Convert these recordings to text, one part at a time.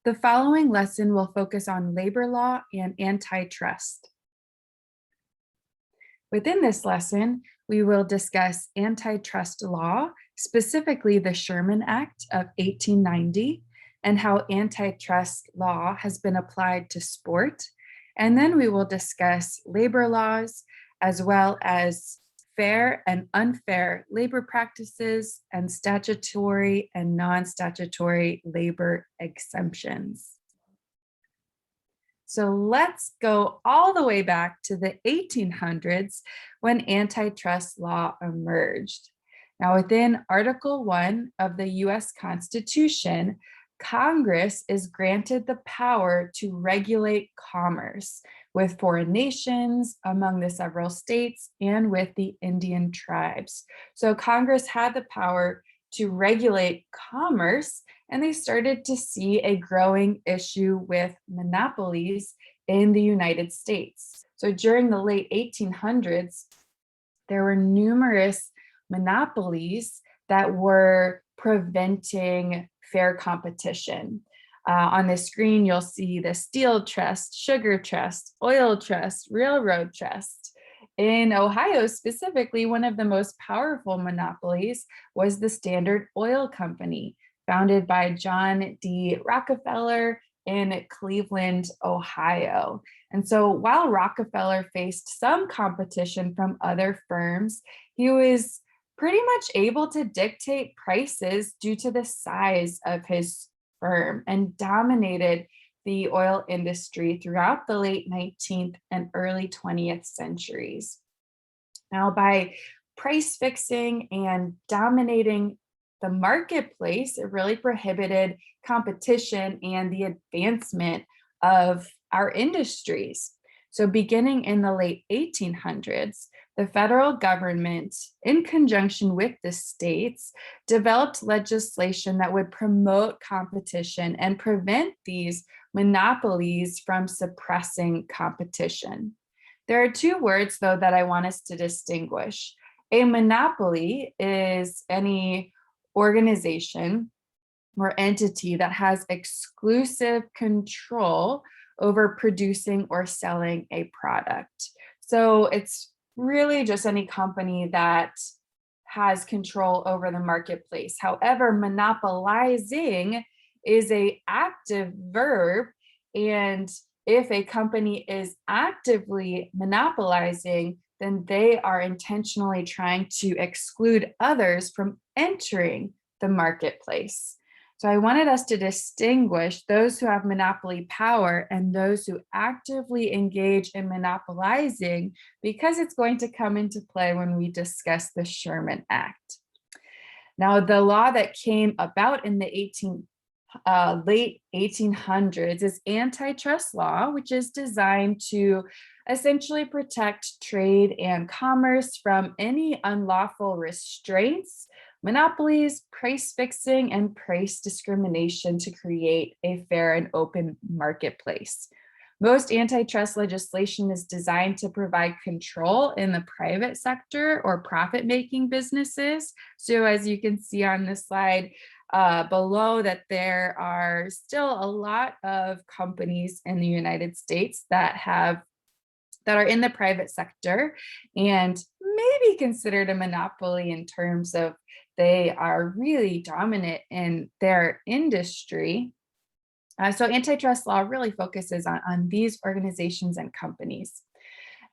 The following lesson will focus on labor law and antitrust. Within this lesson, we will discuss antitrust law, specifically the Sherman Act of 1890, and how antitrust law has been applied to sport. And then we will discuss labor laws, as well as fair and unfair labor practices and statutory and non-statutory labor exemptions. So let's go all the way back to the 1800s when antitrust law emerged. Now, within Article 1 of the US Constitution, Congress is granted the power to regulate commerce with foreign nations, among the several states, and with the Indian tribes. So Congress had the power to regulate commerce, and they started to see a growing issue with monopolies in the United States. So during the late 1800s, there were numerous monopolies that were preventing fair competition. On the screen, you'll see the Steel Trust, Sugar Trust, Oil Trust, Railroad Trust. In Ohio, specifically, one of the most powerful monopolies was the Standard Oil Company, founded by John D. Rockefeller in Cleveland, Ohio. And so while Rockefeller faced some competition from other firms, he was pretty much able to dictate prices due to the size of his firm and dominated the oil industry throughout the late 19th and early 20th centuries. Now, by price fixing and dominating the marketplace, it really prohibited competition and the advancement of our industries. So beginning in the late 1800s, the federal government, in conjunction with the states, developed legislation that would promote competition and prevent these monopolies from suppressing competition. There are two words, though, that I want us to distinguish. A monopoly is any organization or entity that has exclusive control over producing or selling a product. So it's really just any company that has control over the marketplace. However, monopolizing is an active verb, and if a company is actively monopolizing, then they are intentionally trying to exclude others from entering the marketplace. So I wanted us to distinguish those who have monopoly power and those who actively engage in monopolizing, because it's going to come into play when we discuss the Sherman Act. Now, the law that came about in the late 1800s is antitrust law, which is designed to essentially protect trade and commerce from any unlawful restraints, monopolies, price fixing, and price discrimination to create a fair and open marketplace. Most antitrust legislation is designed to provide control in the private sector or profit-making businesses. So as you can see on this slide below, that there are still a lot of companies in the United States that are in the private sector and maybe considered a monopoly in terms of they are really dominant in their industry. So antitrust law really focuses on these organizations and companies.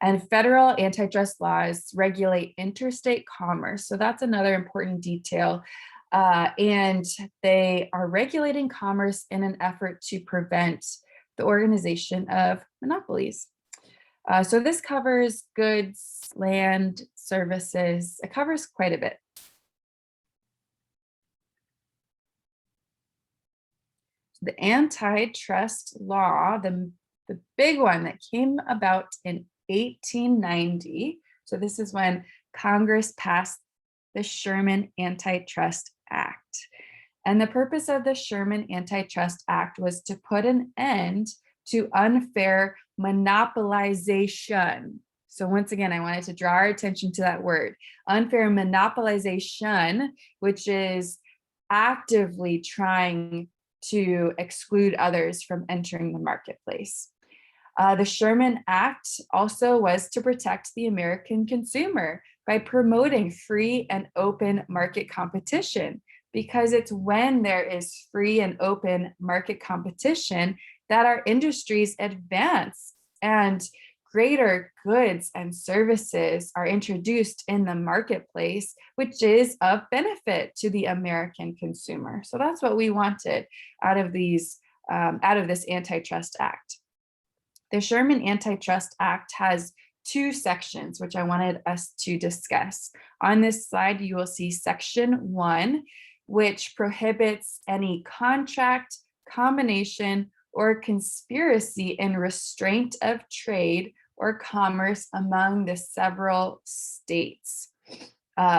And federal antitrust laws regulate interstate commerce. So that's another important detail. And they are regulating commerce in an effort to prevent the organization of monopolies. So this covers goods, land, services. It covers quite a bit. The antitrust law, the big one that came about in 1890. So this is when Congress passed the Sherman Antitrust Act. And the purpose of the Sherman Antitrust Act was to put an end to unfair monopolization. So once again, I wanted to draw our attention to that word, unfair monopolization, which is actively trying to exclude others from entering the marketplace. The Sherman Act also was to protect the American consumer by promoting free and open market competition, because it's when there is free and open market competition that our industries advance and greater goods and services are introduced in the marketplace, which is of benefit to the American consumer. So that's what we wanted out of this Antitrust Act. The Sherman Antitrust Act has two sections, which I wanted us to discuss. On this slide, you will see Section 1, which prohibits any contract, combination, or conspiracy in restraint of trade or commerce among the several states.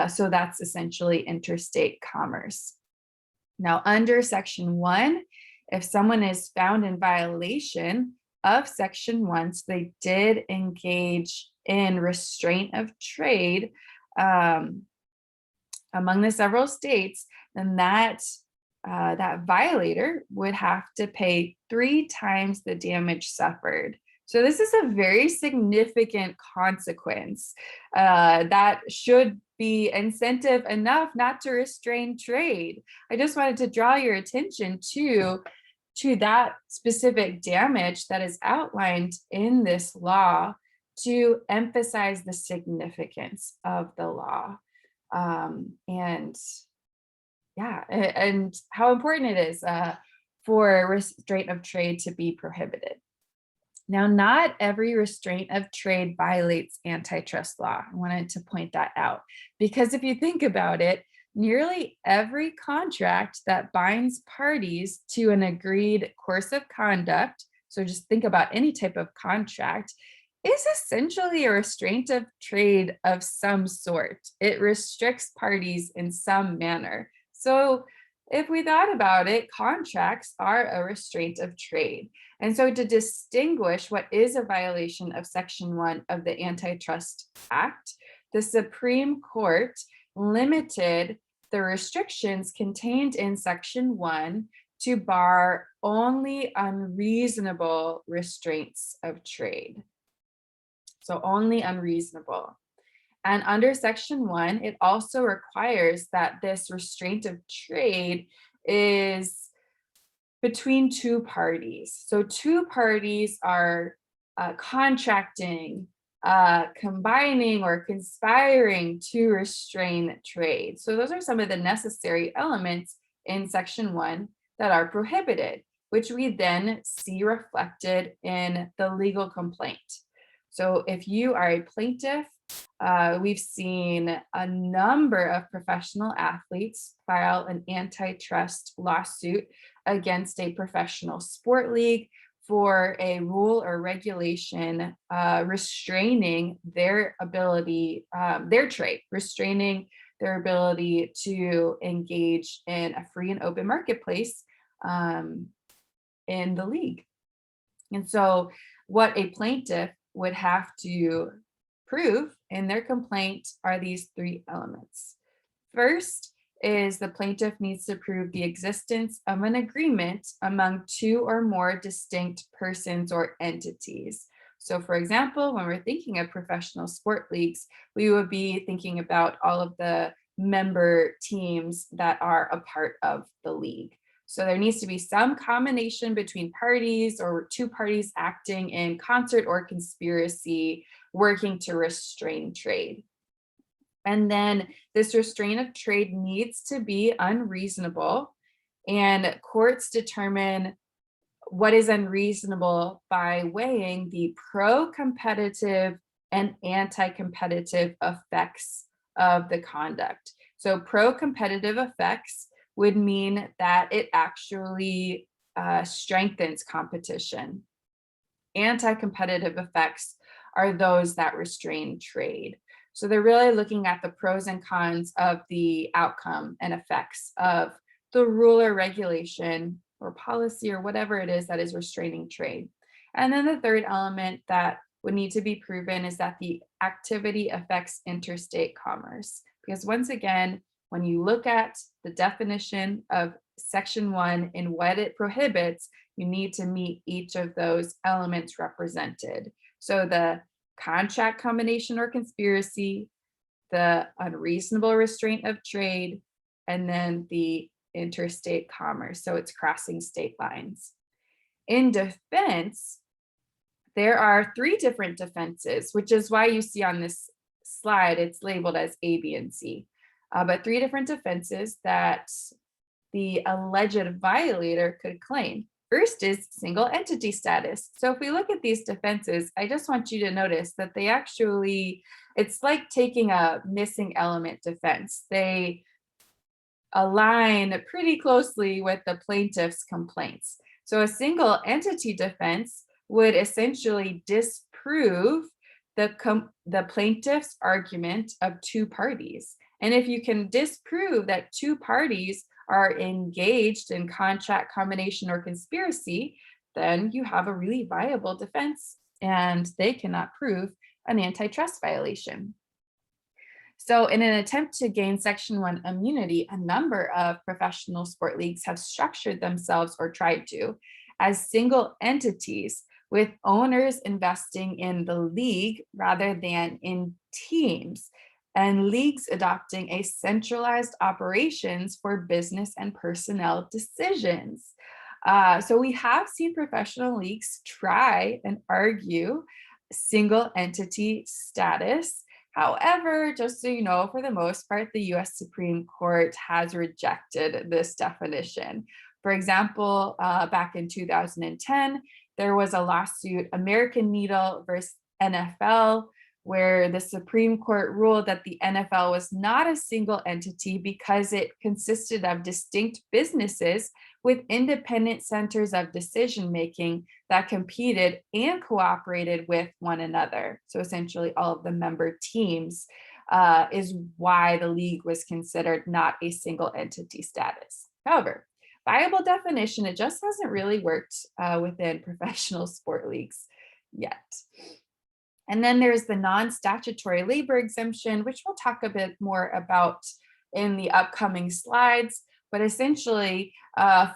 So that's essentially interstate commerce. Now, under Section 1, if someone is found in violation of Section 1, so they did engage in restraint of trade among the several states, then that violator would have to pay 3 times the damage suffered. So this is a very significant consequence that should be incentive enough not to restrain trade. I just wanted to draw your attention to that specific damage that is outlined in this law to emphasize the significance of the law. And how important it is for restraint of trade to be prohibited. Now, not every restraint of trade violates antitrust law. I wanted to point that out, because if you think about it, nearly every contract that binds parties to an agreed course of conduct, so just think about any type of contract, is essentially a restraint of trade of some sort. It restricts parties in some manner. So if we thought about it, contracts are a restraint of trade. And so to distinguish what is a violation of Section 1 of the Antitrust Act, the Supreme Court limited the restrictions contained in Section 1 to bar only unreasonable restraints of trade. So only unreasonable. And under Section 1, it also requires that this restraint of trade is between two parties. So two parties are contracting, combining, or conspiring to restrain trade. So those are some of the necessary elements in Section 1 that are prohibited, which we then see reflected in the legal complaint. So if you are a plaintiff, we've seen a number of professional athletes file an antitrust lawsuit against a professional sport league for a rule or regulation restraining their ability, their trade, restraining their ability to engage in a free and open marketplace in the league. And so what a plaintiff would have to prove in their complaint are these 3 elements. First is the plaintiff needs to prove the existence of an agreement among 2 or more distinct persons or entities. So for example, when we're thinking of professional sport leagues, we would be thinking about all of the member teams that are a part of the league. So there needs to be some combination between parties or 2 parties acting in concert or conspiracy, working to restrain trade. And then this restraint of trade needs to be unreasonable, and courts determine what is unreasonable by weighing the pro-competitive and anti-competitive effects of the conduct. So pro-competitive effects would mean that it actually strengthens competition. Anti-competitive effects are those that restrain trade. So they're really looking at the pros and cons of the outcome and effects of the rule or regulation or policy or whatever it is that is restraining trade. And then the third element that would need to be proven is that the activity affects interstate commerce. Because once again, when you look at the definition of Section 1 and what it prohibits, you need to meet each of those elements represented. So the contract combination or conspiracy, the unreasonable restraint of trade, and then the interstate commerce. So it's crossing state lines. In defense, there are 3 different defenses, which is why you see on this slide, it's labeled as A, B, and C. But 3 different defenses that the alleged violator could claim. First is single entity status. So if we look at these defenses, I just want you to notice that they actually, it's like taking a missing element defense. They align pretty closely with the plaintiff's complaints. So a single entity defense would essentially disprove the plaintiff's argument of 2 parties. And if you can disprove that 2 parties are engaged in contract combination or conspiracy, then you have a really viable defense and they cannot prove an antitrust violation. So in an attempt to gain Section 1 immunity, a number of professional sport leagues have structured themselves or tried to as single entities with owners investing in the league rather than in teams, and leagues adopting a centralized operations for business and personnel decisions. So we have seen professional leagues try and argue single entity status. However, just so you know, for the most part, the US Supreme Court has rejected this definition. For example, back in 2010, there was a lawsuit, American Needle versus NFL, where the Supreme Court ruled that the NFL was not a single entity because it consisted of distinct businesses with independent centers of decision-making that competed and cooperated with one another. So essentially all of the member teams is why the league was considered not a single entity status. However, viable definition, it just hasn't really worked within professional sport leagues yet. And then there's the non-statutory labor exemption, which we'll talk a bit more about in the upcoming slides. But essentially,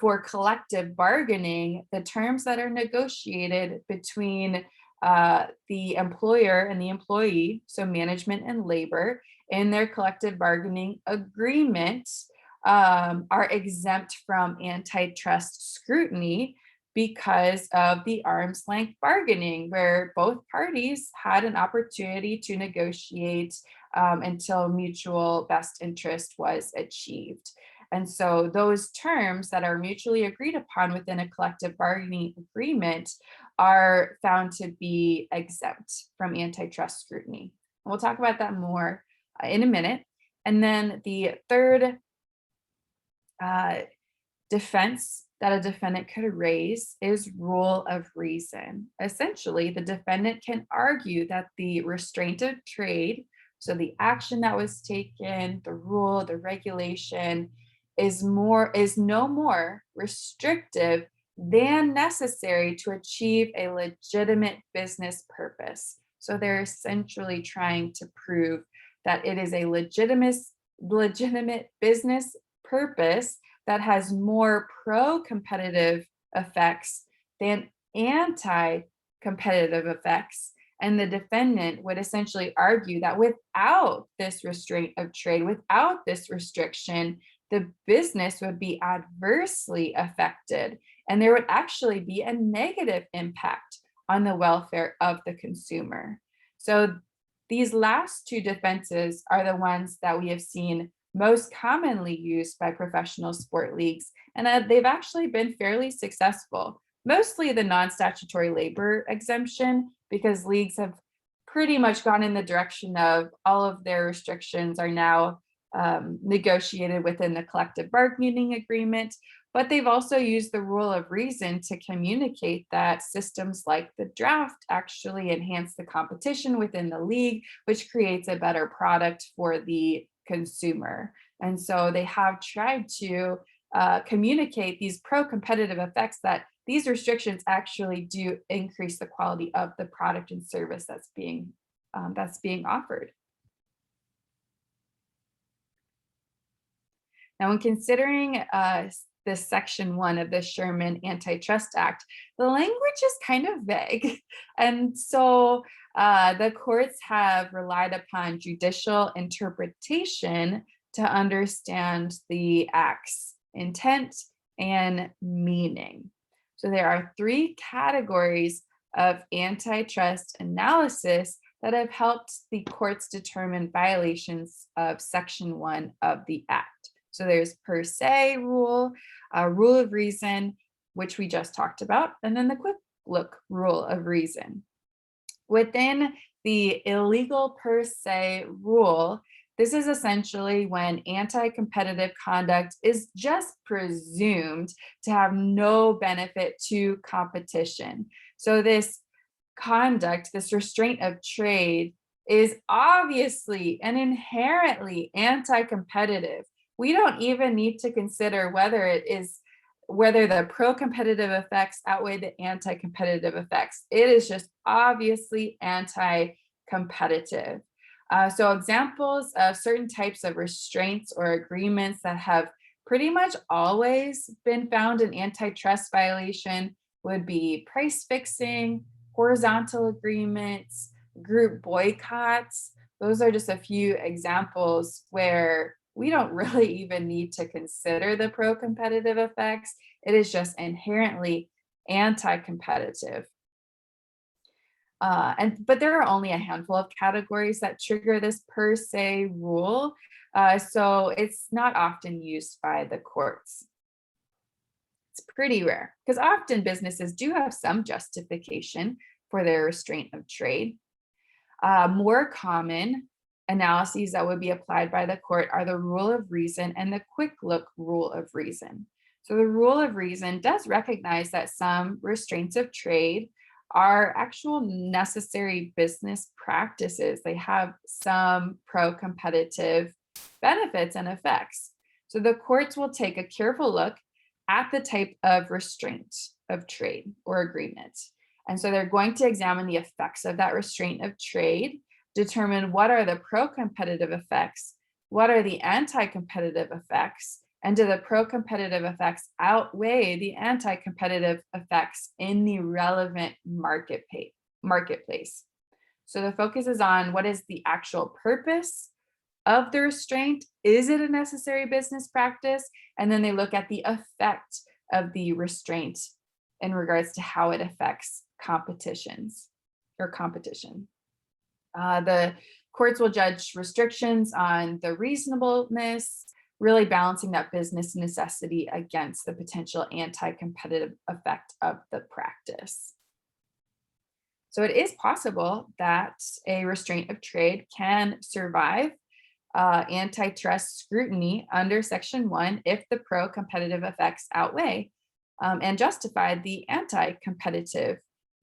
for collective bargaining, the terms that are negotiated between the employer and the employee, so management and labor, in their collective bargaining agreement are exempt from antitrust scrutiny because of the arm's length bargaining, where both parties had an opportunity to negotiate until mutual best interest was achieved. And so those terms that are mutually agreed upon within a collective bargaining agreement are found to be exempt from antitrust scrutiny. And we'll talk about that more in a minute. And then the third defense that a defendant could raise is rule of reason. Essentially, the defendant can argue that the restraint of trade, so the action that was taken, the rule, the regulation, is no more restrictive than necessary to achieve a legitimate business purpose. So they're essentially trying to prove that it is a legitimate business purpose that has more pro-competitive effects than anti-competitive effects. And the defendant would essentially argue that without this restraint of trade, without this restriction, the business would be adversely affected, and there would actually be a negative impact on the welfare of the consumer. So these last 2 defenses are the ones that we have seen most commonly used by professional sport leagues, and they've actually been fairly successful. Mostly the non-statutory labor exemption, because leagues have pretty much gone in the direction of all of their restrictions are now negotiated within the collective bargaining agreement, but they've also used the rule of reason to communicate that systems like the draft actually enhance the competition within the league, which creates a better product for the consumer. And so they have tried to communicate these pro-competitive effects, that these restrictions actually do increase the quality of the product and service that's being offered. Now, when considering this section 1 of the Sherman Antitrust Act, the language is kind of vague. And so the courts have relied upon judicial interpretation to understand the act's intent and meaning. So there are 3 categories of antitrust analysis that have helped the courts determine violations of Section 1 of the Act. So there's per se rule, rule of reason, which we just talked about, and then the quick look rule of reason. Within the illegal per se rule, this is essentially when anti-competitive conduct is just presumed to have no benefit to competition. So this conduct, this restraint of trade, is obviously and inherently anti-competitive. We don't even need to consider whether the pro-competitive effects outweigh the anti-competitive effects. It is just obviously anti-competitive. So examples of certain types of restraints or agreements that have pretty much always been found in antitrust violation would be price fixing, horizontal agreements, group boycotts. Those are just a few examples where we don't really even need to consider the pro-competitive effects. It is just inherently anti-competitive. But there are only a handful of categories that trigger this per se rule, so it's not often used by the courts. It's pretty rare because often businesses do have some justification for their restraint of trade. More common analyses that would be applied by the court are the rule of reason and the quick look rule of reason. So the rule of reason does recognize that some restraints of trade are actual necessary business practices. They have some pro-competitive benefits and effects. So the courts will take a careful look at the type of restraint of trade or agreement. And so they're going to examine the effects of that restraint of trade, determine what are the pro-competitive effects, what are the anti-competitive effects, and do the pro-competitive effects outweigh the anti-competitive effects in the relevant marketplace. So the focus is on what is the actual purpose of the restraint? Is it a necessary business practice? And then they look at the effect of the restraint in regards to how it affects competition. The courts will judge restrictions on the reasonableness, really balancing that business necessity against the potential anti-competitive effect of the practice. So it is possible that a restraint of trade can survive antitrust scrutiny under Section 1 if the pro-competitive effects outweigh and justify the anti-competitive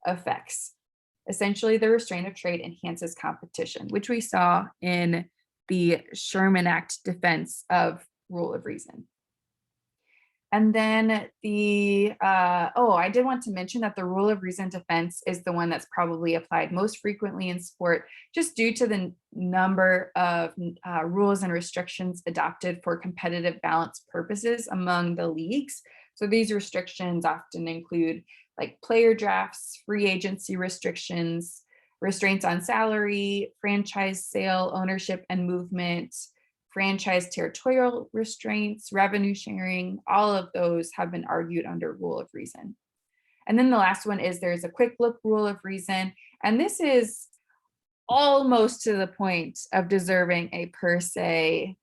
effects. Essentially, the restraint of trade enhances competition, which we saw in the Sherman Act defense of rule of reason. And then I did want to mention that the rule of reason defense is the one that's probably applied most frequently in sport, just due to the number of rules and restrictions adopted for competitive balance purposes among the leagues. So these restrictions often include like player drafts, free agency restrictions, restraints on salary, franchise sale, ownership and movement, franchise territorial restraints, revenue sharing. All of those have been argued under rule of reason. And then the last one is there's a quick look rule of reason. And this is almost to the point of deserving a per se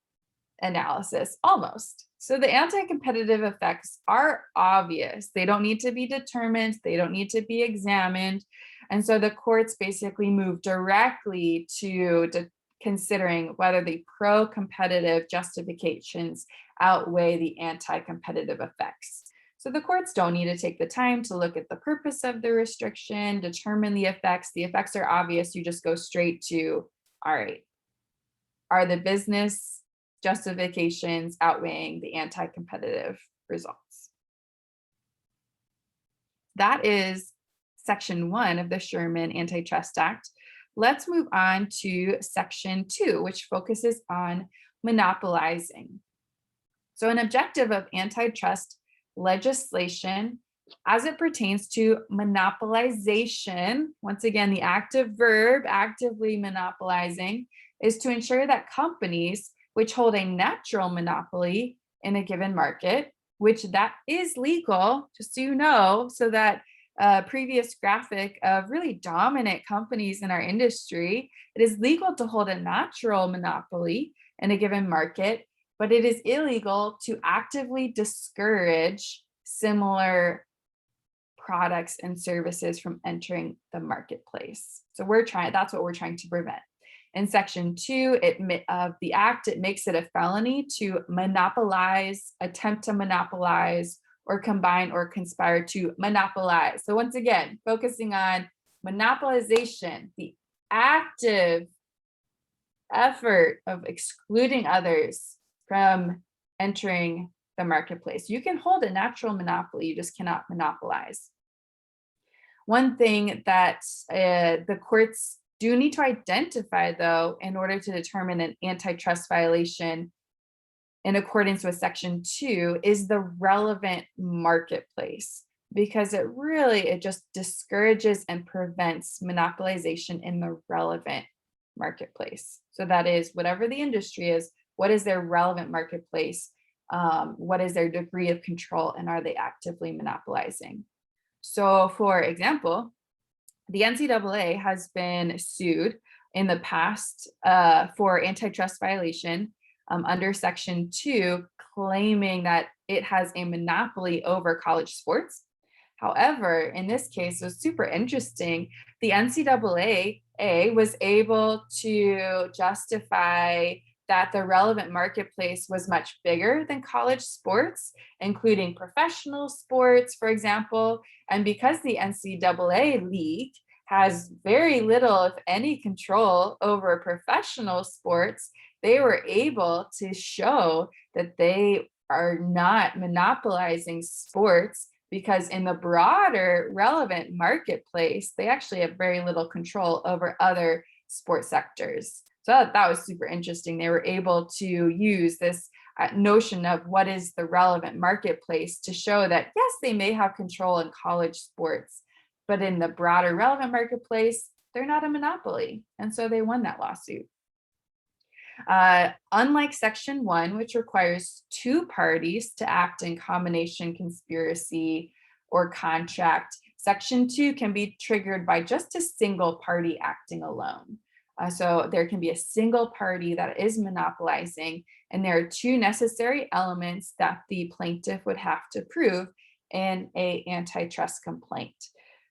analysis, almost. So the anti-competitive effects are obvious. They don't need to be determined. They don't need to be examined. And so the courts basically move directly to considering whether the pro-competitive justifications outweigh the anti-competitive effects. So the courts don't need to take the time to look at the purpose of the restriction, determine the effects. The effects are obvious. You just go straight to, all right, are the business justifications outweighing the anti-competitive results? That is Section 1 of the Sherman Antitrust Act. Let's move on to Section 2, which focuses on monopolizing. So an objective of antitrust legislation as it pertains to monopolization. Once again, the active verb, actively monopolizing, is to ensure that companies which hold a natural monopoly in a given market, which that is legal, just so you know, so that previous graphic of really dominant companies in our industry, it is legal to hold a natural monopoly in a given market, but it is illegal to actively discourage similar products and services from entering the marketplace. So that's what we're trying to prevent. In section 2 of the act, it makes it a felony to monopolize, attempt to monopolize, or combine or conspire to monopolize. So once again, focusing on monopolization, the active effort of excluding others from entering the marketplace. You can hold a natural monopoly, you just cannot monopolize. One thing that the courts do need to identify, though, in order to determine an antitrust violation in accordance with section 2 is the relevant marketplace, because it just discourages and prevents monopolization in the relevant marketplace. So that is whatever the industry is, what is their relevant marketplace? What is their degree of control, and are they actively monopolizing? So for example, the NCAA has been sued in the past for antitrust violation under section 2, claiming that it has a monopoly over college sports. However, in this case, it was super interesting. The NCAA was able to justify that the relevant marketplace was much bigger than college sports, including professional sports, for example. And because the NCAA league has very little, if any, control over professional sports, they were able to show that they are not monopolizing sports, because in the broader relevant marketplace, they actually have very little control over other sports sectors. So that was super interesting. They were able to use this notion of what is the relevant marketplace to show that, yes, they may have control in college sports, but in the broader relevant marketplace, they're not a monopoly. And so they won that lawsuit. Unlike section 1, which requires 2 parties to act in combination, conspiracy, or contract, section 2 can be triggered by just a single party acting alone. So there can be a single party that is monopolizing, and there are 2 necessary elements that the plaintiff would have to prove in an antitrust complaint.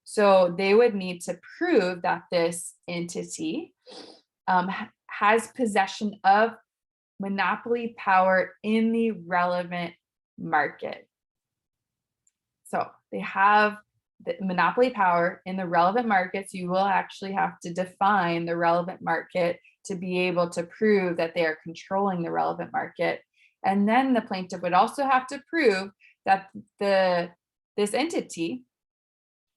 So they would need to prove that this entity has possession of monopoly power in the relevant market. So they have the monopoly power in the relevant markets. You will actually have to define the relevant market to be able to prove that they are controlling the relevant market. And then the plaintiff would also have to prove that this entity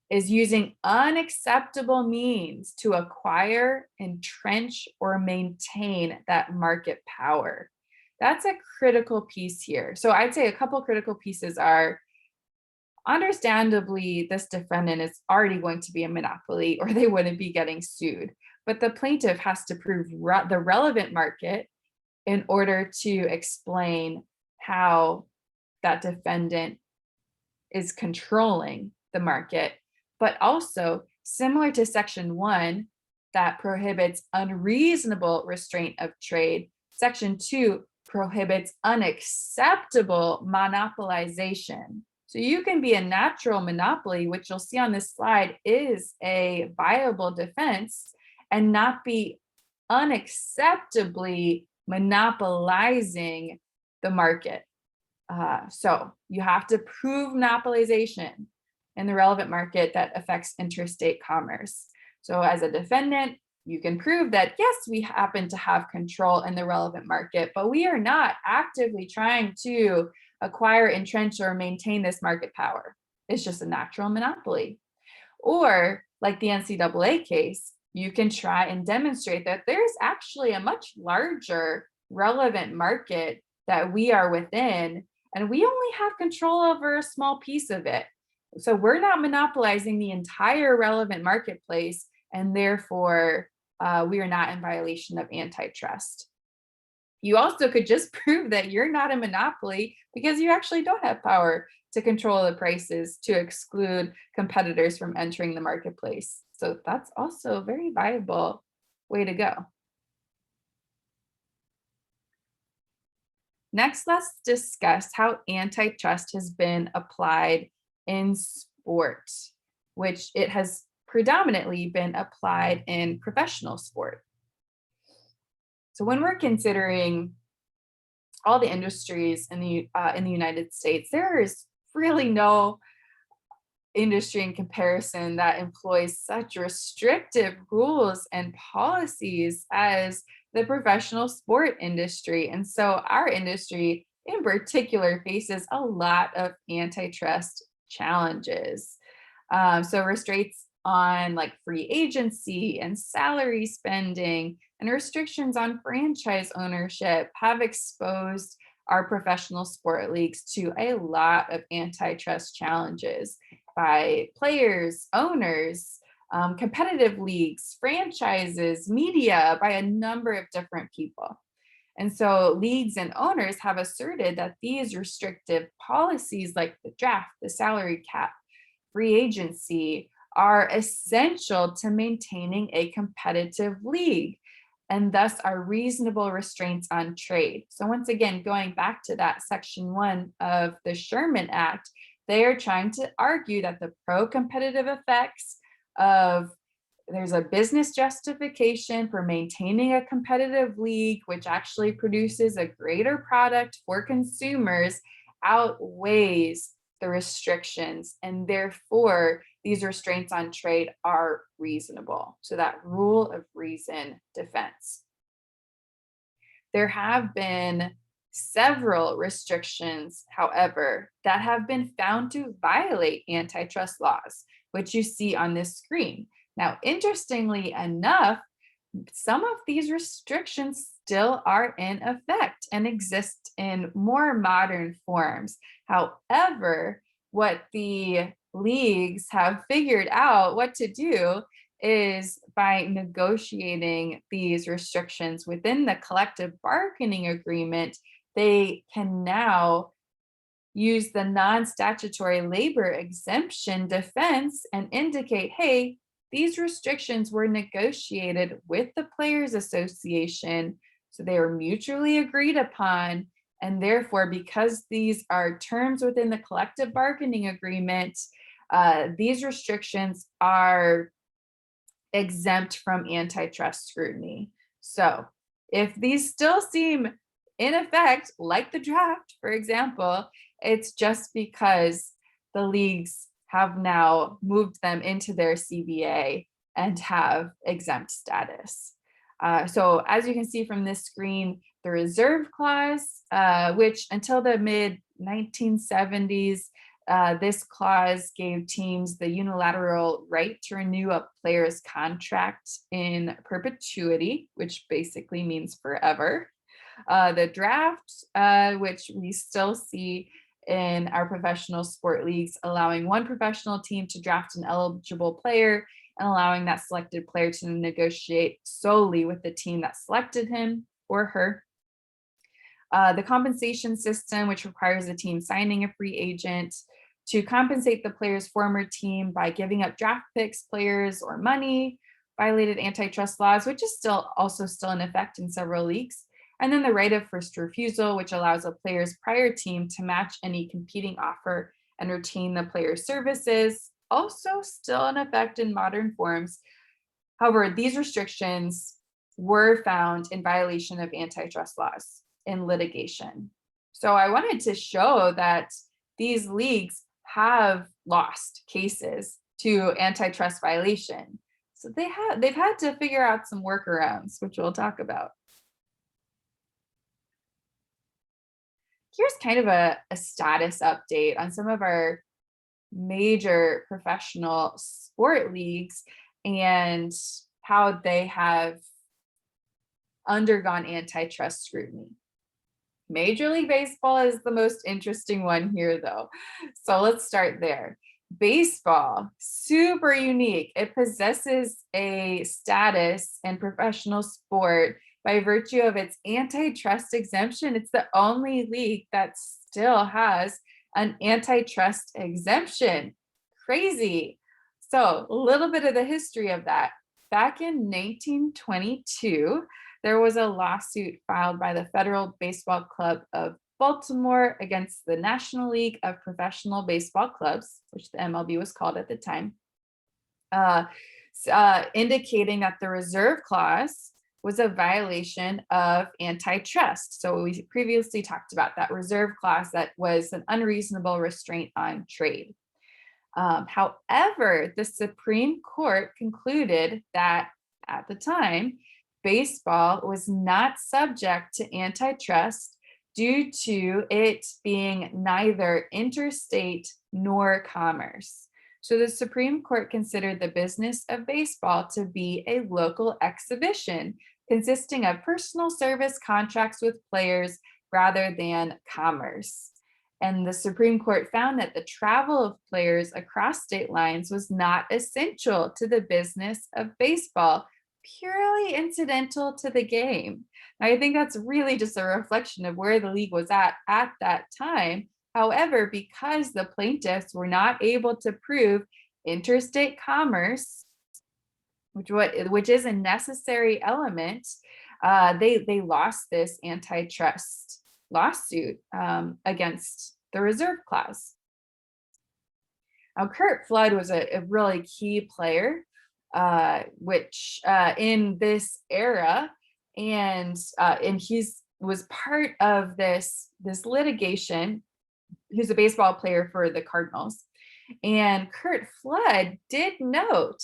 is using unacceptable means to acquire, entrench, or maintain that market power. That's a critical piece here. So I'd say a couple critical pieces are, understandably, this defendant is already going to be a monopoly or they wouldn't be getting sued. But the plaintiff has to prove the relevant market in order to explain how that defendant is controlling the market. But also, similar to section 1 that prohibits unreasonable restraint of trade, section 2 prohibits unacceptable monopolization. So you can be a natural monopoly, which you'll see on this slide is a viable defense, and not be unacceptably monopolizing the market. So you have to prove monopolization in the relevant market that affects interstate commerce. So as a defendant, you can prove that, yes, we happen to have control in the relevant market, but we are not actively trying to acquire, entrench, or maintain this market power. It's just a natural monopoly. Or like the NCAA case, you can try and demonstrate that there's actually a much larger relevant market that we are within, and we only have control over a small piece of it. So we're not monopolizing the entire relevant marketplace, and therefore we are not in violation of antitrust. You also could just prove that you're not a monopoly because you actually don't have power to control the prices to exclude competitors from entering the marketplace. So that's also a very viable way to go. Next, let's discuss how antitrust has been applied in sport, which it has predominantly been applied in professional sport. So when we're considering all the industries in the United States, there is really no industry in comparison that employs such restrictive rules and policies as the professional sport industry. And so our industry in particular faces a lot of antitrust challenges. So restraints on like free agency and salary spending and restrictions on franchise ownership have exposed our professional sport leagues to a lot of antitrust challenges by players, owners, competitive leagues, franchises, media, by a number of different people. And so leagues and owners have asserted that these restrictive policies like the draft, the salary cap, free agency are essential to maintaining a competitive league and thus are reasonable restraints on trade. So once again, going back to that Section 1 of the Sherman Act, they are trying to argue that the pro-competitive effects of there's a business justification for maintaining a competitive league, which actually produces a greater product for consumers, outweighs the restrictions, and therefore these restraints on trade are reasonable. So that rule of reason defense. There have been several restrictions, however, that have been found to violate antitrust laws, which you see on this screen. Now, interestingly enough, some of these restrictions still are in effect and exist in more modern forms. However, what the leagues have figured out what to do is by negotiating these restrictions within the collective bargaining agreement, they can now use the non-statutory labor exemption defense and indicate, hey, these restrictions were negotiated with the Players Association, so they were mutually agreed upon, and therefore, because these are terms within the collective bargaining agreement, these restrictions are exempt from antitrust scrutiny. So if these still seem in effect, like the draft, for example, it's just because the leagues have now moved them into their CBA and have exempt status. So as you can see from this screen, the reserve clause, which until the mid 1970s, this clause gave teams the unilateral right to renew a player's contract in perpetuity, which basically means forever. The draft, which we still see in our professional sport leagues, allowing one professional team to draft an eligible player and allowing that selected player to negotiate solely with the team that selected him or her. The compensation system, which requires a team signing a free agent to compensate the player's former team by giving up draft picks, players, or money, violated antitrust laws, which is still in effect in several leagues. And then the right of first refusal, which allows a player's prior team to match any competing offer and retain the player's services, also still in effect in modern forms. However, these restrictions were found in violation of antitrust laws in litigation. So I wanted to show that these leagues have lost cases to antitrust violation. So they've had to figure out some workarounds, which we'll talk about. Here's kind of a status update on some of our major professional sport leagues and how they have undergone antitrust scrutiny. Major League Baseball is the most interesting one here, though. So let's start there. Baseball, super unique. It possesses a status in professional sport by virtue of its antitrust exemption. It's the only league that still has an antitrust exemption. Crazy. So, a little bit of the history of that. Back in 1922, there was a lawsuit filed by the Federal Baseball Club of Baltimore against the National League of Professional Baseball Clubs, which the MLB was called at the time, indicating that the reserve clause was a violation of antitrust. So we previously talked about that reserve clause that was an unreasonable restraint on trade. However, the Supreme Court concluded that at the time, baseball was not subject to antitrust due to it being neither interstate nor commerce. So the Supreme Court considered the business of baseball to be a local exhibition consisting of personal service contracts with players rather than commerce. And the Supreme Court found that the travel of players across state lines was not essential to the business of baseball, purely incidental to the game. Now, I think that's really just a reflection of where the league was at that time. However, because the plaintiffs were not able to prove interstate commerce, which is a necessary element, they lost this antitrust lawsuit against the reserve clause. Now, Curt Flood was a really key player, which in this era, and he's was part of this litigation. He's a baseball player for the Cardinals, and Curt Flood did note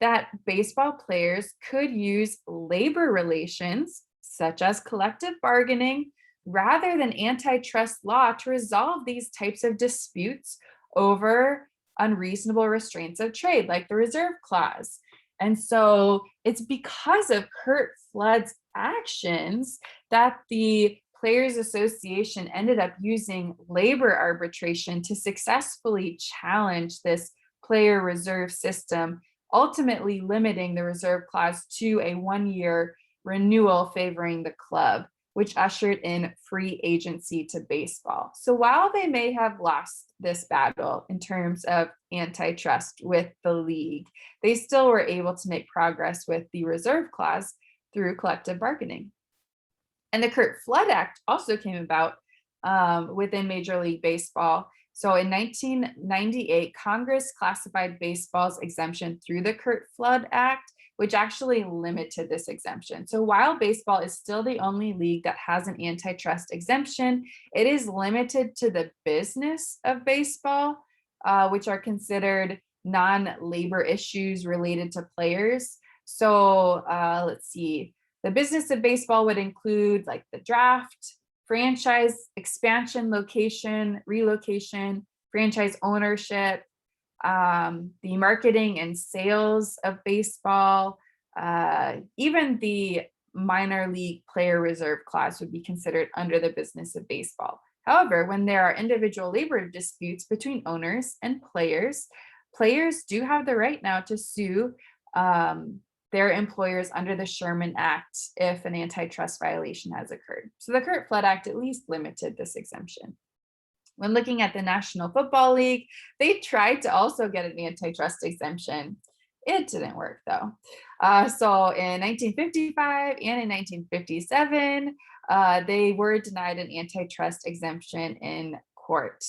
that baseball players could use labor relations, such as collective bargaining, rather than antitrust law to resolve these types of disputes over unreasonable restraints of trade, like the reserve clause. And so it's because of Curt Flood's actions that the Players Association ended up using labor arbitration to successfully challenge this player reserve system, ultimately limiting the reserve clause to a 1-year renewal favoring the club, which ushered in free agency to baseball. So while they may have lost this battle in terms of antitrust with the league, they still were able to make progress with the reserve clause through collective bargaining. And the Curt Flood Act also came about within Major League Baseball. So in 1998, Congress classified baseball's exemption through the Curt Flood Act, which actually limited this exemption. So while baseball is still the only league that has an antitrust exemption, it is limited to the business of baseball, which are considered non-labor issues related to players. So let's see, the business of baseball would include like the draft, franchise expansion, location, relocation, franchise ownership, the marketing and sales of baseball, even the minor league player reserve clause would be considered under the business of baseball. However, when there are individual labor disputes between owners and players, players do have the right now to sue their employers under the Sherman Act if an antitrust violation has occurred. So the Curt Flood Act at least limited this exemption. When looking at the National Football League, they tried to also get an antitrust exemption. It didn't work though. So in 1955 and in 1957, they were denied an antitrust exemption in court.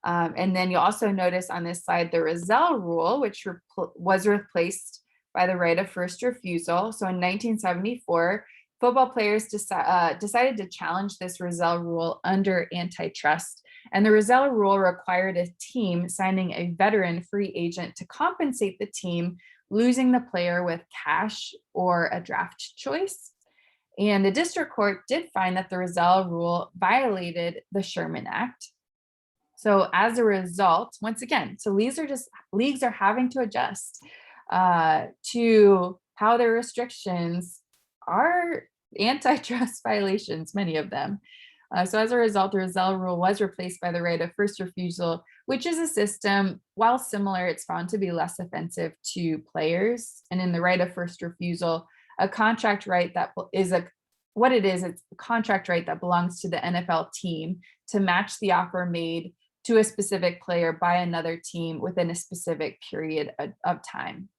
And then you'll also notice on this slide the Rozelle rule, which was replaced by the right of first refusal. So in 1974, football players decided to challenge this Rozelle rule under antitrust. And the Rozelle rule required a team signing a veteran free agent to compensate the team losing the player with cash or a draft choice. And the district court did find that the Rozelle rule violated the Sherman Act. So as a result, once again, so leagues are having to adjust to how their restrictions are antitrust violations, many of them. So as a result, the Rozelle rule was replaced by the right of first refusal, which is a system, while similar, it's found to be less offensive to players. And in the right of first refusal, a contract right that is it's a contract right that belongs to the NFL team to match the offer made to a specific player by another team within a specific period of time.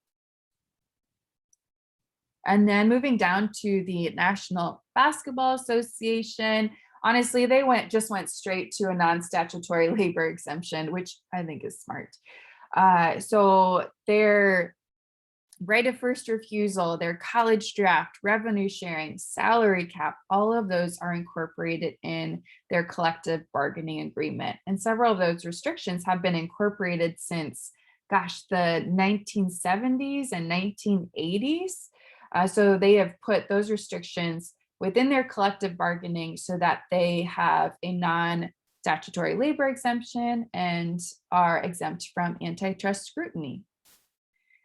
And then moving down to the National Basketball Association, honestly, they just went straight to a non-statutory labor exemption, which I think is smart. So their right of first refusal, their college draft, revenue sharing, salary cap, all of those are incorporated in their collective bargaining agreement. And several of those restrictions have been incorporated since, the 1970s and 1980s. So they have put those restrictions within their collective bargaining so that they have a non-statutory labor exemption and are exempt from antitrust scrutiny.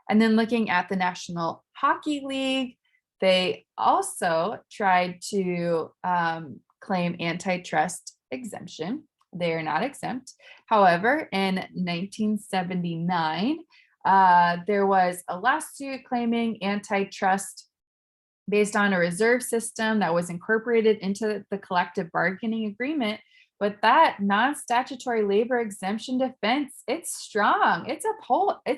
And then looking at the National Hockey League, they also tried to claim antitrust exemption. They are not exempt. However, in 1979, there was a lawsuit claiming antitrust based on a reserve system that was incorporated into the collective bargaining agreement. But that non-statutory labor exemption defense, it's strong. It's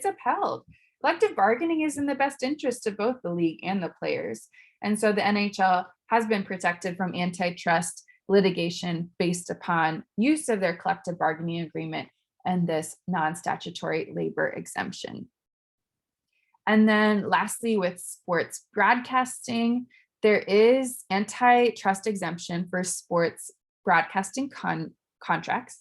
upheld. Collective bargaining is in the best interest of both the league and the players. And so the NHL has been protected from antitrust litigation based upon use of their collective bargaining agreement and this non-statutory labor exemption. And then lastly, with sports broadcasting, there is antitrust exemption for sports broadcasting contracts.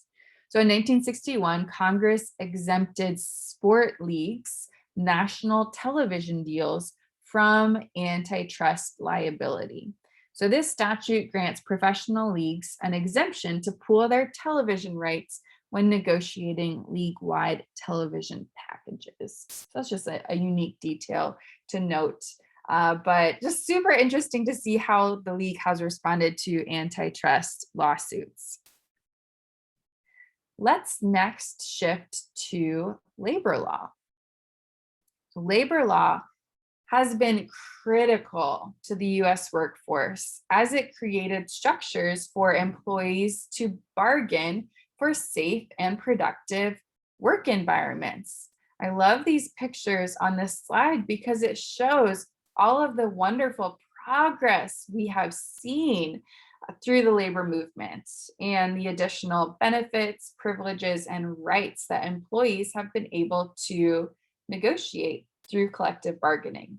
So in 1961, Congress exempted sport leagues national television deals from antitrust liability. So this statute grants professional leagues an exemption to pool their television rights when negotiating league-wide television packages. So that's just a unique detail to note, but just super interesting to see how the league has responded to antitrust lawsuits. Let's next shift to labor law. Labor law has been critical to the US workforce as it created structures for employees to bargain for safe and productive work environments. I love these pictures on this slide because it shows all of the wonderful progress we have seen through the labor movement and the additional benefits, privileges, and rights that employees have been able to negotiate through collective bargaining.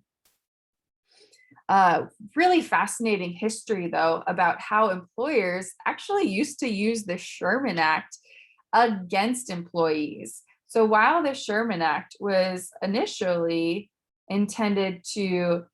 Really fascinating history, though, about how employers actually used to use the Sherman Act against employees. So while the Sherman Act was initially intended to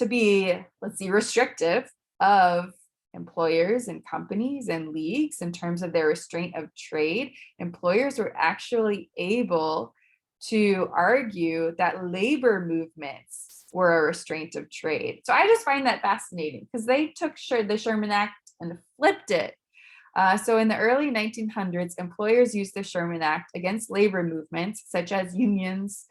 be, restrictive of employers and companies and leagues in terms of their restraint of trade, employers were actually able to argue that labor movements were a restraint of trade. So I just find that fascinating because they took the Sherman Act and flipped it. So in the early 1900s, employers used the Sherman Act against labor movements such as unions,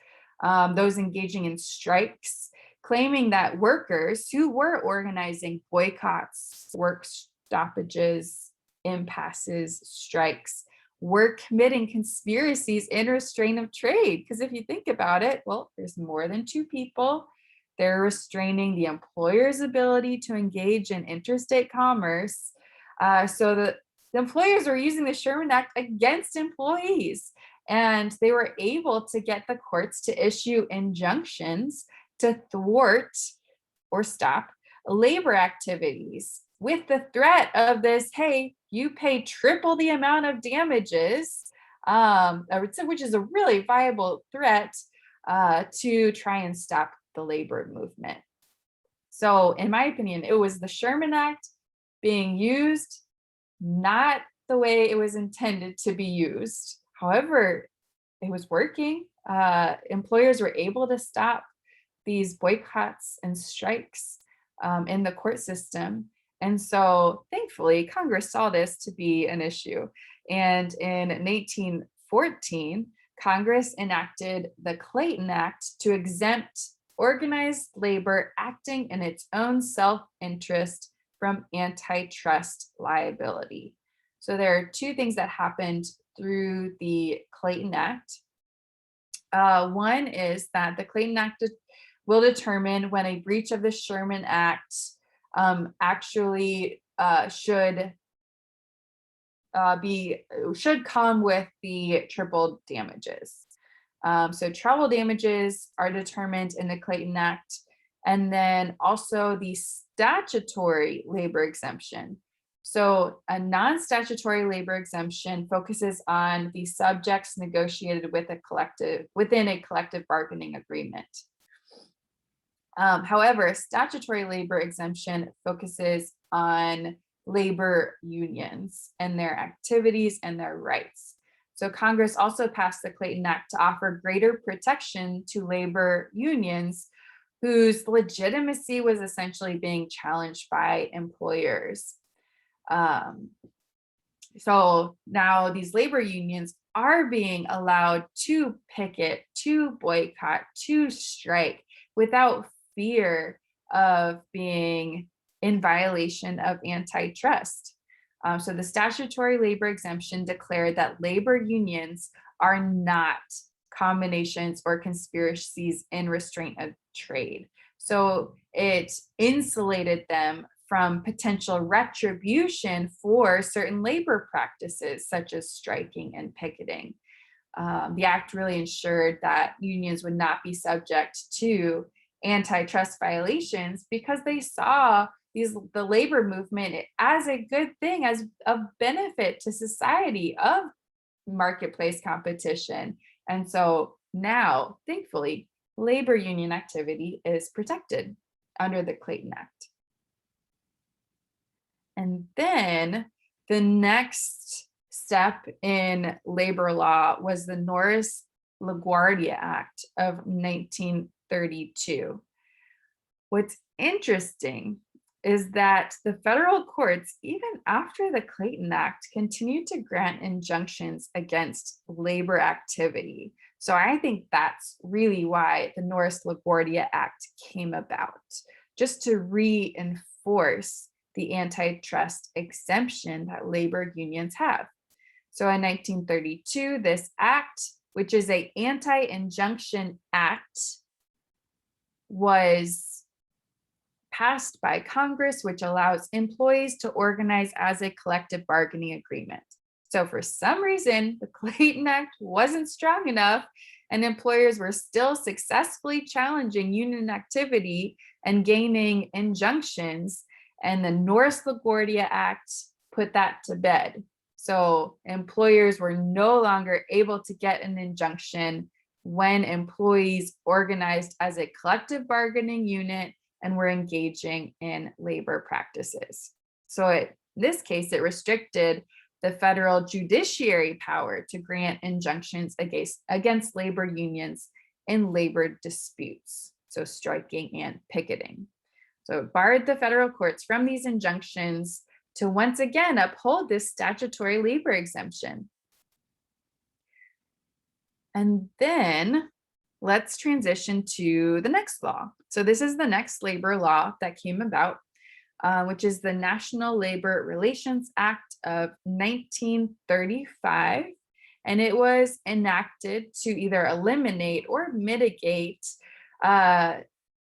those engaging in strikes, claiming that workers who were organizing boycotts, work stoppages, impasses, strikes, were committing conspiracies in restraint of trade. Because if you think about it, well, there's more than two people. They're restraining the employer's ability to engage in interstate commerce. So the employers were using the Sherman Act against employees, and they were able to get the courts to issue injunctions to thwart or stop labor activities with the threat of this, hey, you pay triple the amount of damages, which is a really viable threat to try and stop the labor movement. So in my opinion, it was the Sherman Act being used not the way it was intended to be used. However, it was working. Employers were able to stop these boycotts and strikes in the court system. And so thankfully, Congress saw this to be an issue. And in 1814, Congress enacted the Clayton Act to exempt organized labor acting in its own self-interest from antitrust liability. So there are two things that happened through the Clayton Act. One is that the Clayton Act will determine when a breach of the Sherman Act actually should come with the triple damages. So treble damages are determined in the Clayton Act, and then also the statutory labor exemption. So a non-statutory labor exemption focuses on the subjects negotiated within a collective bargaining agreement. However, statutory labor exemption focuses on labor unions and their activities and their rights. So Congress also passed the Clayton Act to offer greater protection to labor unions whose legitimacy was essentially being challenged by employers. So now these labor unions are being allowed to picket, to boycott, to strike without fear of being in violation of antitrust. So the statutory labor exemption declared that labor unions are not combinations or conspiracies in restraint of trade. So it insulated them from potential retribution for certain labor practices, such as striking and picketing. The act really ensured that unions would not be subject to antitrust violations because they saw the labor movement as a good thing, as a benefit to society of marketplace competition. And so now, thankfully, labor union activity is protected under the Clayton Act. And then the next step in labor law was the Norris-LaGuardia Act of 1932. What's interesting is that the federal courts, even after the Clayton Act, continued to grant injunctions against labor activity. So I think that's really why the Norris-LaGuardia Act came about, just to reinforce the antitrust exemption that labor unions have. So in 1932, this act, which is an anti-injunction act, was passed by Congress, which allows employees to organize as a collective bargaining agreement. So for some reason, the Clayton Act wasn't strong enough, and employers were still successfully challenging union activity and gaining injunctions. And the Norris-LaGuardia Act put that to bed. So employers were no longer able to get an injunction when employees organized as a collective bargaining unit and were engaging in labor practices. So in this case, it restricted the federal judiciary power to grant injunctions against labor unions in labor disputes, so striking and picketing. So it barred the federal courts from these injunctions to once again uphold this statutory labor exemption. And then let's transition to the next law. So this is the next labor law that came about, which is the National Labor Relations Act of 1935. And it was enacted to either eliminate or mitigate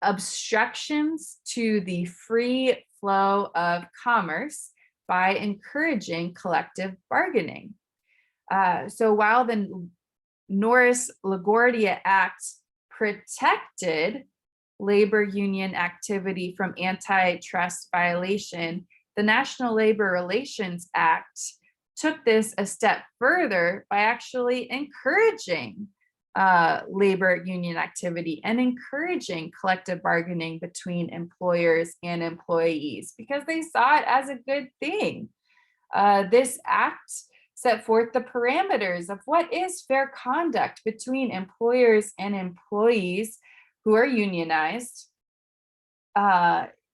obstructions to the free flow of commerce by encouraging collective bargaining. So while the Norris-LaGuardia Act protected labor union activity from antitrust violation, the National Labor Relations Act took this a step further by actually encouraging labor union activity and encouraging collective bargaining between employers and employees because they saw it as a good thing. This act set forth the parameters of what is fair conduct between employers and employees who are unionized.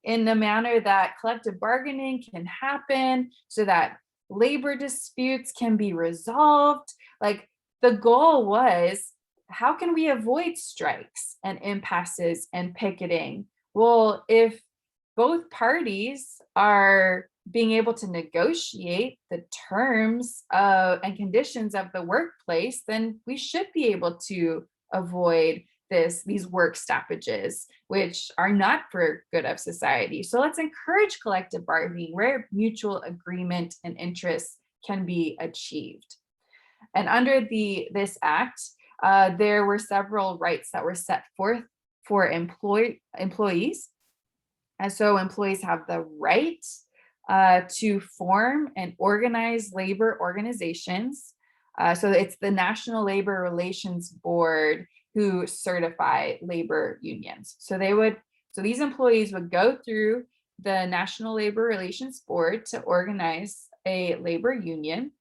in a manner that collective bargaining can happen so that labor disputes can be resolved. Like, the goal was, how can we avoid strikes and impasses and picketing? Well, if both parties are being able to negotiate the terms of and conditions of the workplace, then we should be able to avoid these work stoppages, which are not for good of society. So let's encourage collective bargaining where mutual agreement and interests can be achieved. And under this act, there were several rights that were set forth for employees. And so employees have the right to form and organize labor organizations. So it's the National Labor Relations Board who certify labor unions. So these employees would go through the National Labor Relations Board to organize a labor union.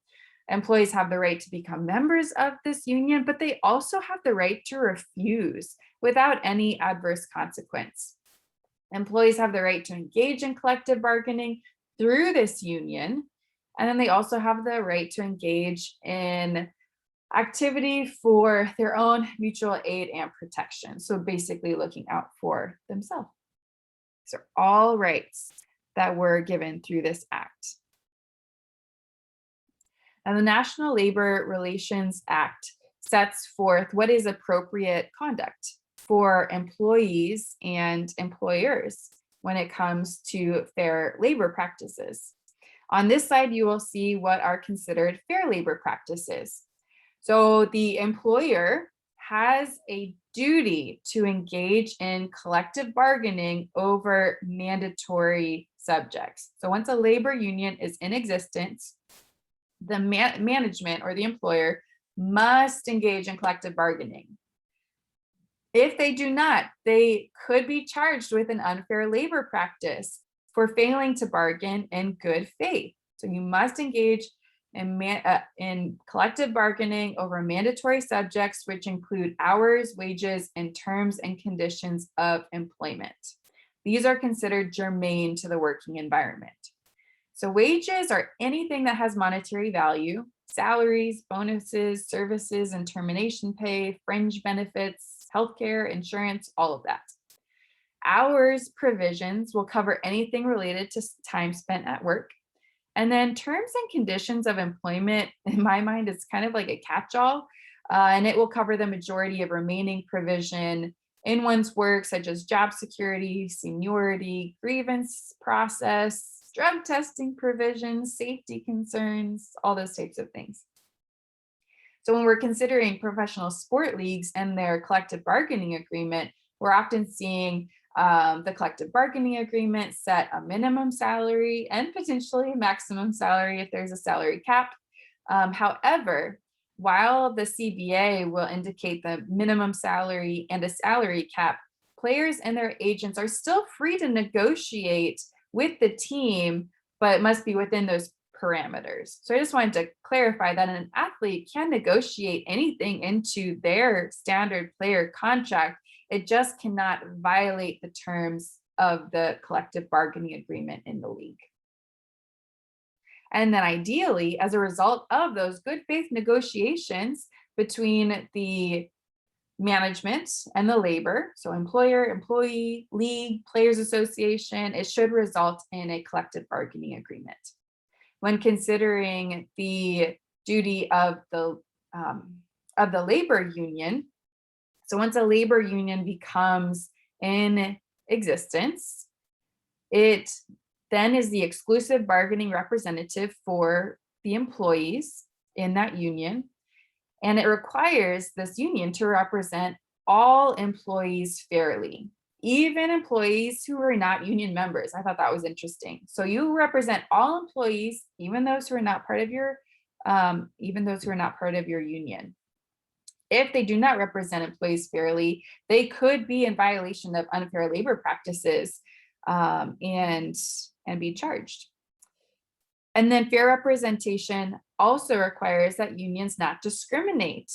Employees have the right to become members of this union, but they also have the right to refuse without any adverse consequence. Employees have the right to engage in collective bargaining through this union, and then they also have the right to engage in activity for their own mutual aid and protection. So basically looking out for themselves. These are all rights that were given through this act. Now, the National Labor Relations Act sets forth what is appropriate conduct for employees and employers when it comes to fair labor practices. On this side, you will see what are considered fair labor practices. So the employer has a duty to engage in collective bargaining over mandatory subjects. So once a labor union is in existence, the management or the employer must engage in collective bargaining. If they do not, they could be charged with an unfair labor practice for failing to bargain in good faith. So you must engage in collective bargaining over mandatory subjects, which include hours, wages, and terms and conditions of employment. These are considered germane to the working environment. So wages are anything that has monetary value: salaries, bonuses, services and termination pay, fringe benefits, healthcare, insurance, all of that. Hours provisions will cover anything related to time spent at work. And then terms and conditions of employment, in my mind, is kind of like a catch-all, and it will cover the majority of remaining provision in one's work, such as job security, seniority, grievance process, drug testing provisions, safety concerns, all those types of things. So when we're considering professional sport leagues and their collective bargaining agreement, we're often seeing the collective bargaining agreement set a minimum salary and potentially a maximum salary if there's a salary cap. However, while the CBA will indicate the minimum salary and a salary cap, players and their agents are still free to negotiate with the team, but it must be within those parameters. So I just wanted to clarify that an athlete can negotiate anything into their standard player contract. It just cannot violate the terms of the collective bargaining agreement in the league. And then ideally, as a result of those good faith negotiations between the management and the labor, so employer, employee, league, players association, it should result in a collective bargaining agreement. When considering the duty of the labor union, so once a labor union becomes in existence, it then is the exclusive bargaining representative for the employees in that union. And it requires this union to represent all employees fairly, even employees who are not union members. I thought that was interesting. So you represent all employees, even those who are not part of your union. If they do not represent employees fairly, they could be in violation of unfair labor practices and be charged. And then fair representation also requires that unions not discriminate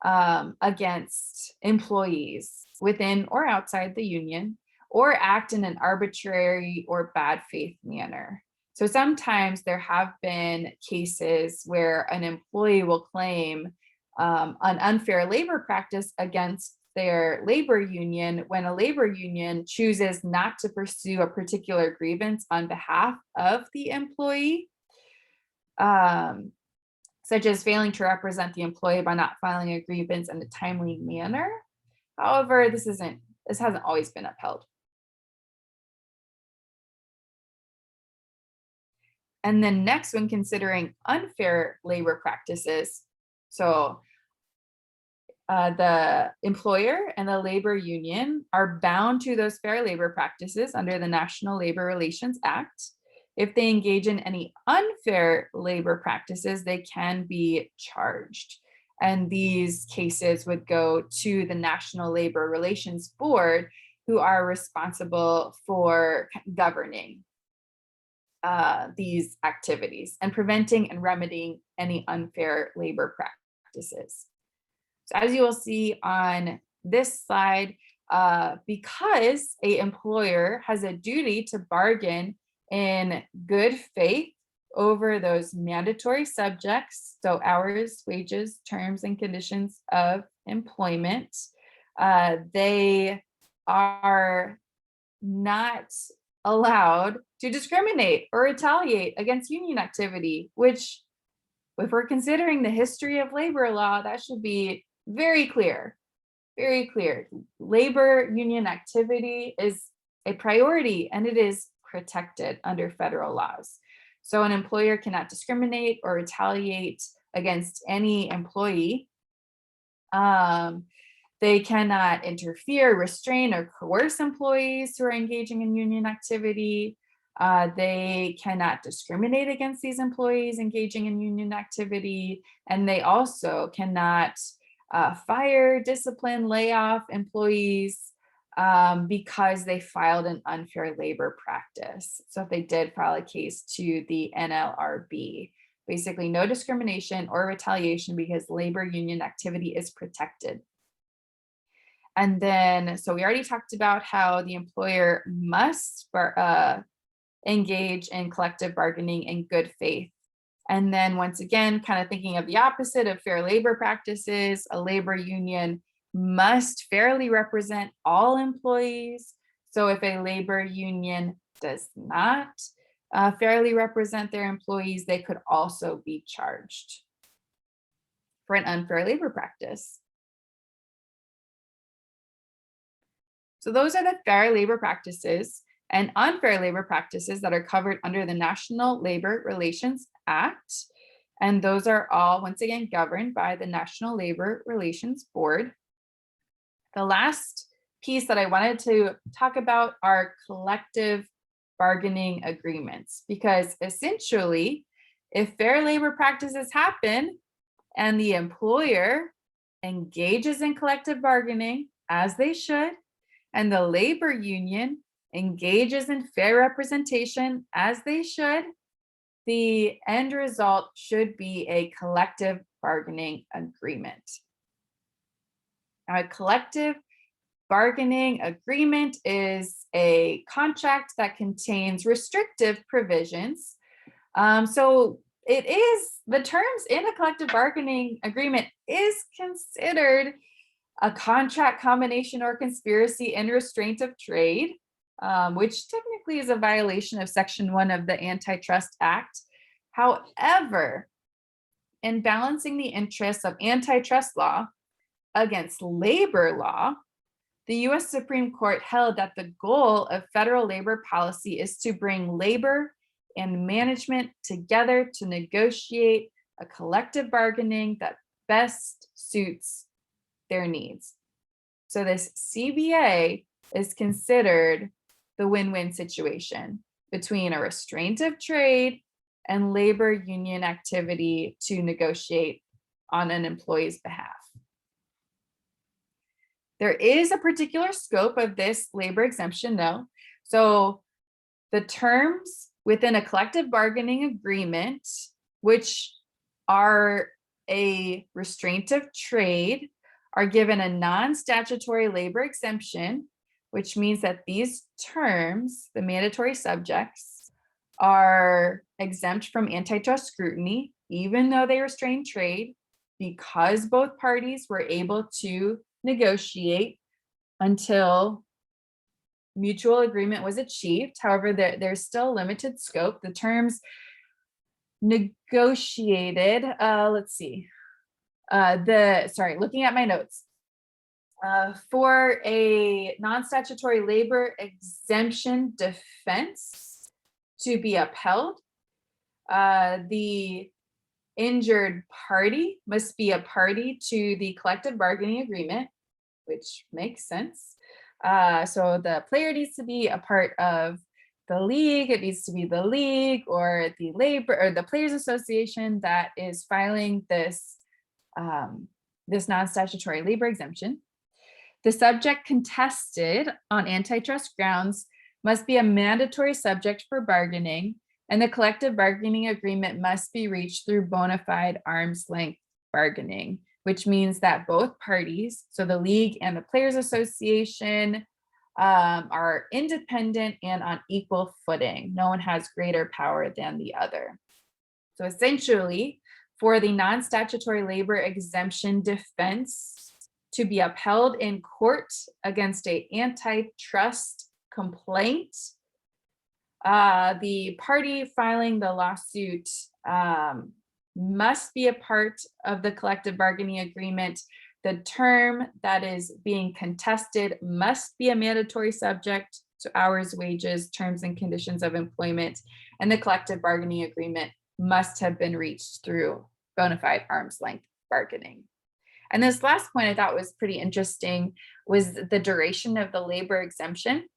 against employees within or outside the union, or act in an arbitrary or bad faith manner. So sometimes there have been cases where an employee will claim an unfair labor practice against their labor union when a labor union chooses not to pursue a particular grievance on behalf of the employee, such as failing to represent the employee by not filing a grievance in a timely manner. However, this hasn't always been upheld. And then next, when considering unfair labor practices, so the employer and the labor union are bound to those fair labor practices under the National Labor Relations Act. If they engage in any unfair labor practices, they can be charged. And these cases would go to the National Labor Relations Board, who are responsible for governing these activities and preventing and remedying any unfair labor practices. So as you will see on this slide, because an employer has a duty to bargain in good faith over those mandatory subjects, so hours, wages, terms, and conditions of employment, they are not allowed to discriminate or retaliate against union activity, which, if we're considering the history of labor law, that should be very clear, very clear. Labor union activity is a priority and it is protected under federal laws. So an employer cannot discriminate or retaliate against any employee. They cannot interfere, restrain, or coerce employees who are engaging in union activity. They cannot discriminate against these employees engaging in union activity. And they also cannot fire, discipline, lay off employees because they filed an unfair labor practice. So if they did file a case to the NLRB, basically no discrimination or retaliation because labor union activity is protected. And then, so we already talked about how the employer must engage in collective bargaining in good faith. And then once again, kind of thinking of the opposite of fair labor practices, a labor union must fairly represent all employees. So if a labor union does not fairly represent their employees, they could also be charged for an unfair labor practice. So those are the fair labor practices and unfair labor practices that are covered under the National Labor Relations Act. And those are all, once again, governed by the National Labor Relations Board. The last piece that I wanted to talk about are collective bargaining agreements, because essentially, if fair labor practices happen and the employer engages in collective bargaining as they should, and the labor union engages in fair representation as they should, the end result should be a collective bargaining agreement. Now, a collective bargaining agreement is a contract that contains restrictive provisions. So it is, the terms in a collective bargaining agreement is considered a contract, combination, or conspiracy in restraint of trade, which technically is a violation of Section 1 of the Antitrust Act. However, in balancing the interests of antitrust law against labor law, the US Supreme Court held that the goal of federal labor policy is to bring labor and management together to negotiate a collective bargaining that best suits their needs. So this CBA is considered the win-win situation between a restraint of trade and labor union activity to negotiate on an employee's behalf. There is a particular scope of this labor exemption, though. So the terms within a collective bargaining agreement, which are a restraint of trade, are given a non-statutory labor exemption, which means that these terms, the mandatory subjects, are exempt from antitrust scrutiny, even though they restrain trade, because both parties were able to negotiate until mutual agreement was achieved. However, there's still limited scope. The terms negotiated, looking at my notes. For a non-statutory labor exemption defense to be upheld, the injured party must be a party to the collective bargaining agreement, which makes sense. So the player needs to be a part of the league. It needs to be the league or the labor or the players association that is filing this non-statutory labor exemption. The subject contested on antitrust grounds must be a mandatory subject for bargaining, and the collective bargaining agreement must be reached through bona fide arm's length bargaining, which means that both parties, so the league and the players association, are independent and on equal footing. No one has greater power than the other. So essentially, for the non-statutory labor exemption defense to be upheld in court against an antitrust complaint, the party filing the lawsuit must be a part of the collective bargaining agreement. The term that is being contested must be a mandatory subject, so hours, wages, terms and conditions of employment, and the collective bargaining agreement must have been reached through bona fide arm's length bargaining. And this last point I thought was pretty interesting was the duration of the labor exemption.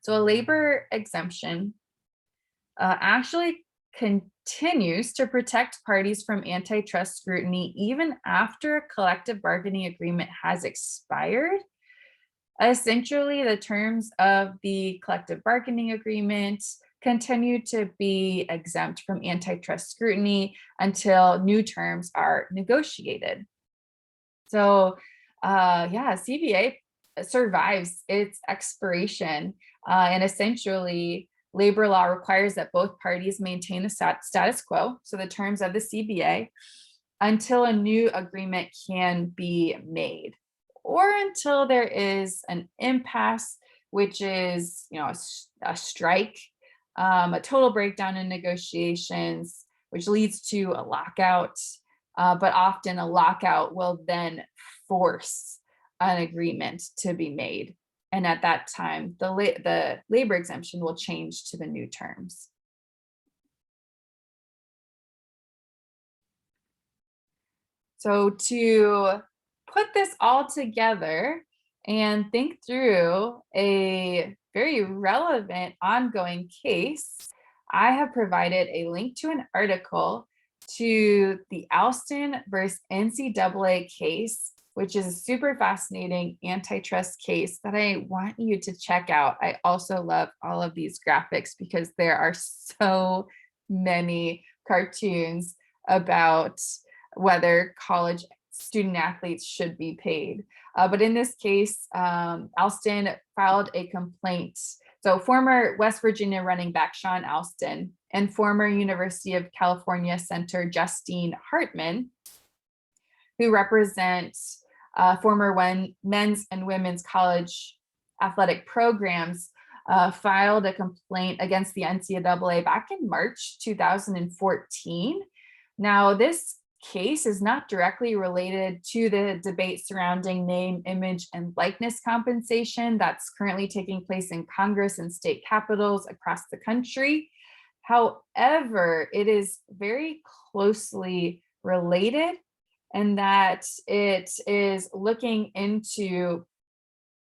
So a labor exemption actually continues to protect parties from antitrust scrutiny even after a collective bargaining agreement has expired. Essentially, the terms of the collective bargaining agreement continue to be exempt from antitrust scrutiny until new terms are negotiated. So CBA survives its expiration, and essentially labor law requires that both parties maintain the status quo, so the terms of the CBA, until a new agreement can be made, or until there is an impasse, which is a strike, a total breakdown in negotiations, which leads to a lockout. But often a lockout will then force an agreement to be made. And at that time, the labor exemption will change to the new terms. So to put this all together and think through a very relevant ongoing case, I have provided a link to an article to the Alston versus NCAA case, which is a super fascinating antitrust case that I want you to check out. I also love all of these graphics because there are so many cartoons about whether college student athletes should be paid. But in this case, Alston filed a complaint. So former West Virginia running back Sean Alston and former University of California center Justine Hartman, who represents former men's and women's college athletic programs, filed a complaint against the NCAA back in March 2014. Now, this case is not directly related to the debate surrounding name, image, and likeness compensation that's currently taking place in Congress and state capitals across the country. However, it is very closely related in that it is looking into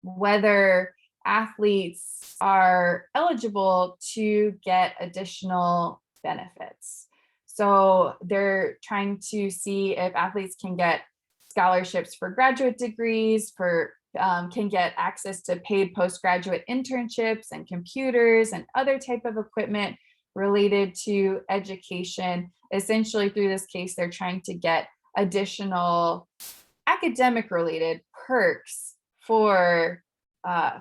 whether athletes are eligible to get additional benefits. So they're trying to see if athletes can get scholarships for graduate degrees, can get access to paid postgraduate internships and computers and other type of equipment related to education. Essentially, through this case, they're trying to get additional academic related perks for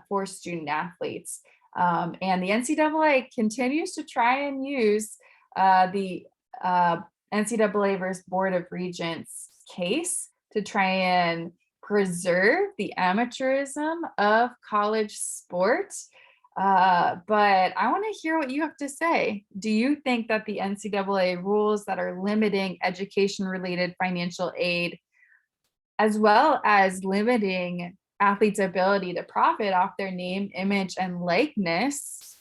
for student athletes. And the NCAA continues to try and use the NCAA versus Board of Regents case to try and preserve the amateurism of college sports. But I want to hear what you have to say. Do you think that the NCAA rules that are limiting education-related financial aid, as well as limiting athletes' ability to profit off their name, image, and likeness,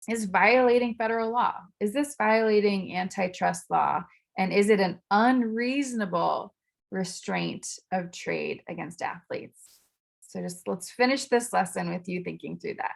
is violating federal law? Is this violating antitrust law? And is it an unreasonable restraint of trade against athletes? So just let's finish this lesson with you thinking through that.